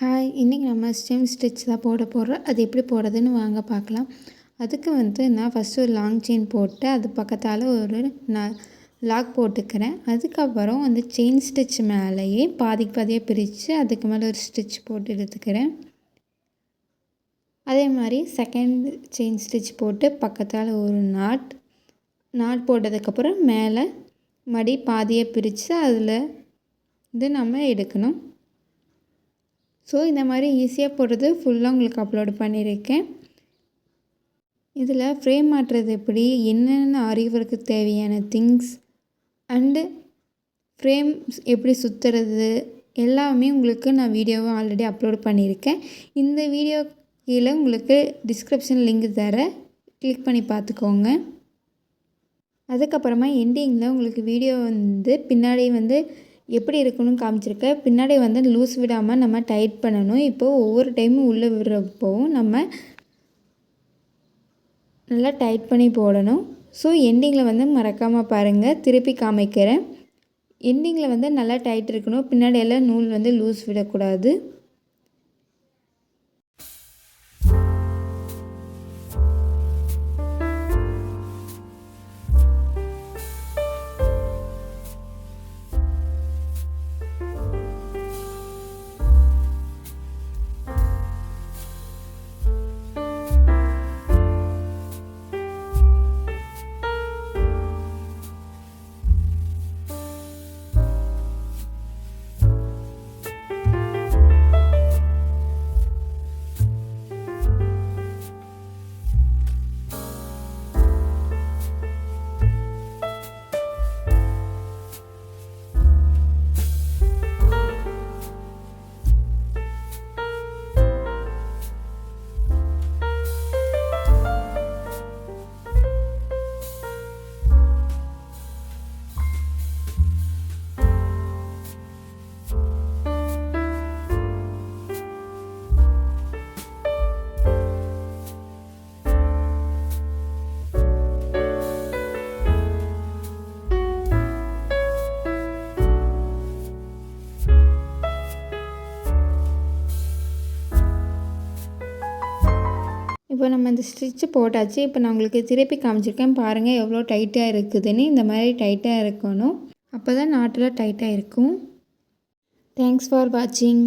Hi, இன்றைக்கி நம்ம stem stitch தான் போட போடுறோம். அது எப்படி போடுறதுன்னு வாங்க பார்க்கலாம். அதுக்கு நான் ஃபஸ்ட்டு ஒரு லாங் செயின் போட்டு அது பக்கத்தால் ஒரு லாக் போட்டுக்கிறேன். அதுக்கப்புறம் செயின் ஸ்டிச் மேலேயே பாதிக்கு பாதியாக பிரித்து அதுக்கு மேலே ஒரு ஸ்டிச் போட்டு எடுத்துக்கிறேன். அதே மாதிரி செகண்ட் செயின் ஸ்டிச் போட்டு பக்கத்தால் ஒரு நாட் போட்டதுக்கப்புறம் மேலே மடி பாதியை பிரித்து அதில் நம்ம எடுக்கணும். ஸோ இந்த மாதிரி ஈஸியாக போடுறது ஃபுல்லாக உங்களுக்கு அப்லோடு பண்ணியிருக்கேன். இதில் ஃப்ரேம் மாட்டுறது எப்படி, என்னென்ன அறிவுக்கு தேவையான திங்ஸ் அண்டு ஃப்ரேம் எப்படி சுற்றுறது எல்லாமே உங்களுக்கு நான் வீடியோவை ஆல்ரெடி அப்லோடு பண்ணியிருக்கேன். இந்த வீடியோ கீழே உங்களுக்கு டிஸ்கிரிப்ஷன் லிங்க் தரேன், கிளிக் பண்ணி பார்த்துக்கோங்க. அதுக்கப்புறமா எண்டிங்கில் உங்களுக்கு வீடியோ பின்னாடி எப்படி இருக்கணும்னு காமிச்சிருக்கேன். பின்னாடி லூஸ் விடாமல் நம்ம டைட் பண்ணணும். இப்போது ஒவ்வொரு டைமும் உள்ளே விடுறப்போவும் நம்ம நல்லா டைட் பண்ணி போடணும். ஸோ எண்டிங்கில் மறக்காமல் பாருங்கள், திருப்பி காமிக்கிறேன். எண்டிங்கில் நல்லா டைட் இருக்கணும். பின்னாடி எல்லாம் நூல் லூஸ் விடக்கூடாது. இப்போ நம்ம இந்த ஸ்டிச்சு போட்டாச்சு. இப்போ நான் உங்களுக்கு திருப்பி காமிச்சிருக்கேன் பாருங்கள் எவ்வளோ டைட்டாக இருக்குதுன்னு. இந்த மாதிரி டைட்டாக இருக்கணும், அப்போ தான் நாட்டில் டைட்டாக இருக்கும். தேங்க்ஸ் ஃபார் வாட்சிங்.